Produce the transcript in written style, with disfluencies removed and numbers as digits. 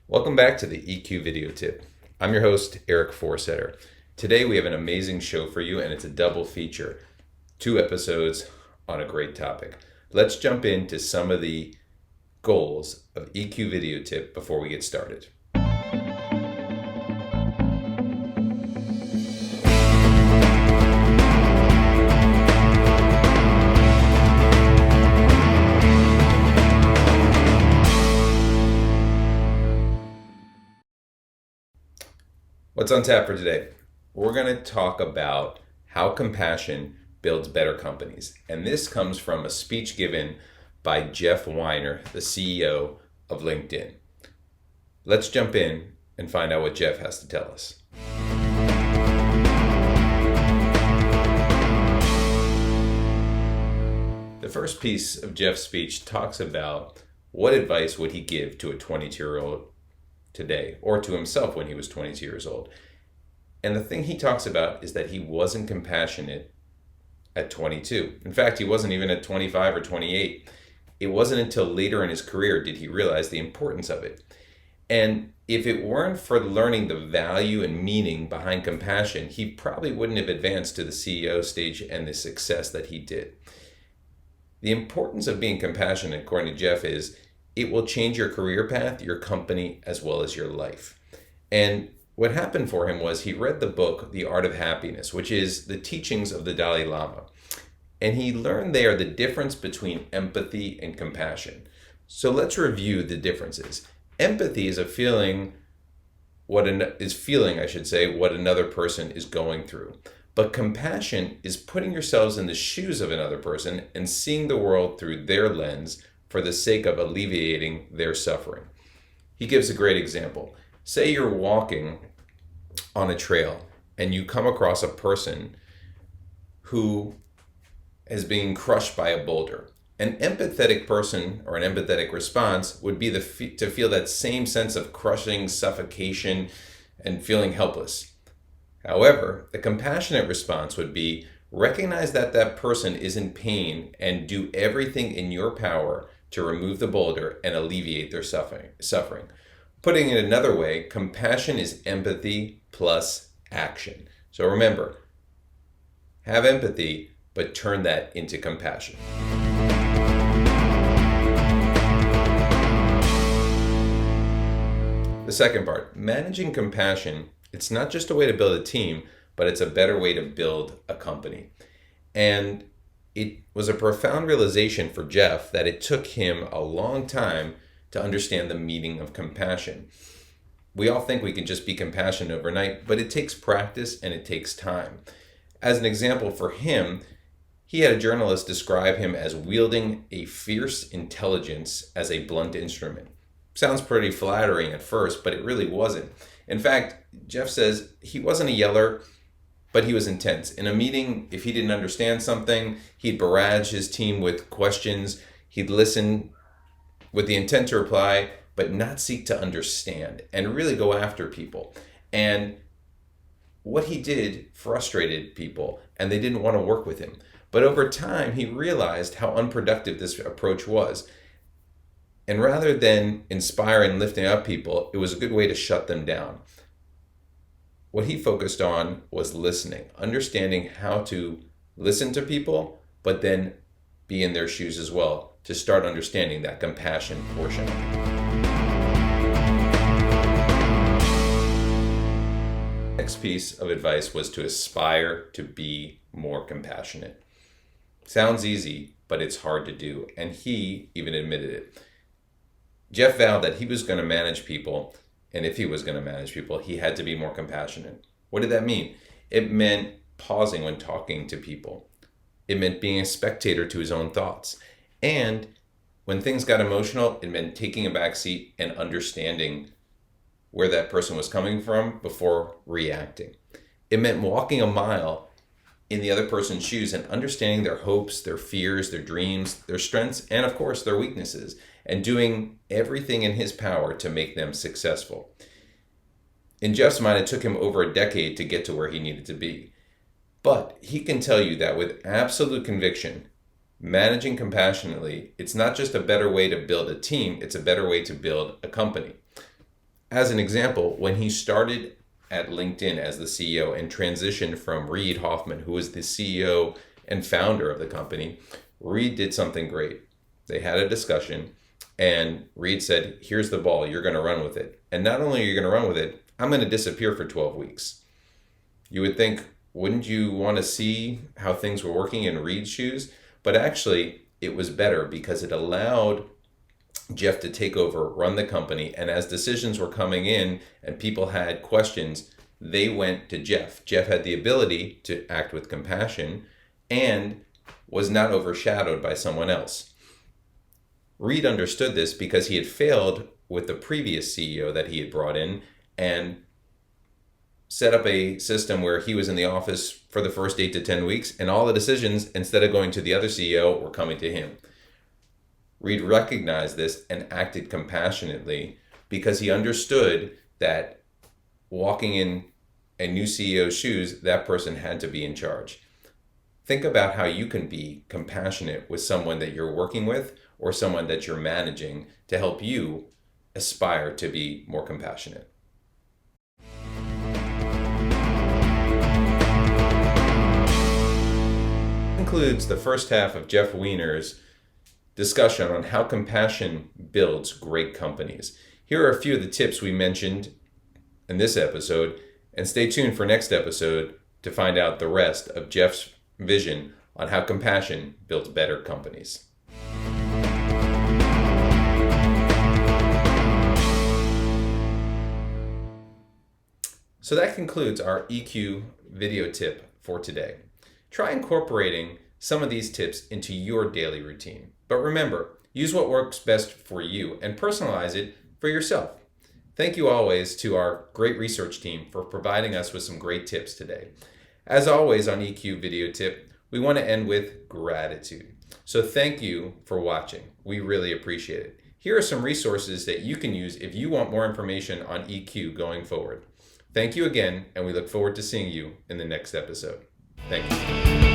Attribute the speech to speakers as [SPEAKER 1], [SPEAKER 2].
[SPEAKER 1] Welcome back to the EQ Video Tip. I'm your host, Eric Forsetter. Today we have an amazing show for you, and it's a double feature. 2 episodes on a great topic. Let's jump into some of the goals of EQ Video Tip before we get started. What's on tap for today? We're going to talk about how compassion builds better companies. And this comes from a speech given by Jeff Weiner, the CEO of LinkedIn. Let's jump in and find out what Jeff has to tell us. The first piece of Jeff's speech talks about what advice would he give to a 22-year-old today, or to himself when he was 22 years old. And the thing he talks about is that he wasn't compassionate at 22. In fact, he wasn't even at 25 or 28. It wasn't until later in his career did he realize the importance of it. And if it weren't for learning the value and meaning behind compassion, he probably wouldn't have advanced to the CEO stage and the success that he did. The importance of being compassionate, according to Jeff, is it will change your career path, your company, as well as your life. And what happened for him was he read the book, The Art of Happiness, which is the teachings of the Dalai Lama. And he learned there the difference between empathy and compassion. So let's review the differences. Empathy is feeling what another person is going through. But compassion is putting yourselves in the shoes of another person and seeing the world through their lens for the sake of alleviating their suffering. He gives a great example. Say you're walking on a trail and you come across a person who is being crushed by a boulder. An empathetic person or an empathetic response would be to feel that same sense of crushing, suffocation, and feeling helpless. However, the compassionate response would be recognize that that person is in pain and do everything in your power to remove the boulder and alleviate their suffering. Putting it another way, compassion is empathy plus action. So remember, have empathy, but turn that into compassion. The second part, managing compassion, it's not just a way to build a team, but it's a better way to build a company. And it was a profound realization for Jeff that it took him a long time to understand the meaning of compassion. We all think we can just be compassionate overnight, but it takes practice and it takes time. As an example for him, he had a journalist describe him as wielding a fierce intelligence as a blunt instrument. Sounds pretty flattering at first, but it really wasn't. In fact, Jeff says he wasn't a yeller, but he was intense. In a meeting, if he didn't understand something, he'd barrage his team with questions. He'd listen with the intent to reply, but not seek to understand and really go after people. And what he did frustrated people, and they didn't want to work with him. But over time, he realized how unproductive this approach was. And rather than inspiring and lifting up people, it was a good way to shut them down. What he focused on was listening, understanding how to listen to people, but then be in their shoes as well to start understanding that compassion portion. Next piece of advice was to aspire to be more compassionate. Sounds easy, but it's hard to do, and he even admitted it. Jeff vowed that he was going to manage people, and if he was going to manage people, he had to be more compassionate. What did that mean? It meant pausing when talking to people. It meant being a spectator to his own thoughts. And when things got emotional, it meant taking a back seat and understanding where that person was coming from before reacting. It meant walking a mile in the other person's shoes and understanding their hopes, their fears, their dreams, their strengths, and of course their weaknesses, and doing everything in his power to make them successful. In Jeff's mind, it took him over a decade to get to where he needed to be. But he can tell you that with absolute conviction, managing compassionately, it's not just a better way to build a team, it's a better way to build a company. As an example, when he started at LinkedIn as the CEO and transitioned from Reid Hoffman, who was the CEO and founder of the company, Reid did something great. They had a discussion, and Reid said, here's the ball, you're going to run with it. And not only are you going to run with it, I'm going to disappear for 12 weeks. You would think, wouldn't you want to see how things were working in Reid's shoes? But actually, it was better because it allowed Jeff to take over, run the company, and as decisions were coming in and people had questions, they went to Jeff. Jeff had the ability to act with compassion and was not overshadowed by someone else. Reid understood this because he had failed with the previous CEO that he had brought in and set up a system where he was in the office for the first 8 to 10 weeks, and all the decisions, instead of going to the other CEO, were coming to him. Reid recognized this and acted compassionately because he understood that walking in a new CEO's shoes, that person had to be in charge. Think about how you can be compassionate with someone that you're working with or someone that you're managing to help you aspire to be more compassionate. Concludes the first half of Jeff Weiner's discussion on how compassion builds great companies. Here are a few of the tips we mentioned in this episode, and stay tuned for next episode to find out the rest of Jeff's vision on how compassion builds better companies. So that concludes our EQ video tip for today. Try incorporating some of these tips into your daily routine. But remember, use what works best for you and personalize it for yourself. Thank you always to our great research team for providing us with some great tips today. As always on EQ Video Tip, we want to end with gratitude. So thank you for watching. We really appreciate it. Here are some resources that you can use if you want more information on EQ going forward. Thank you again, and we look forward to seeing you in the next episode. Thank you.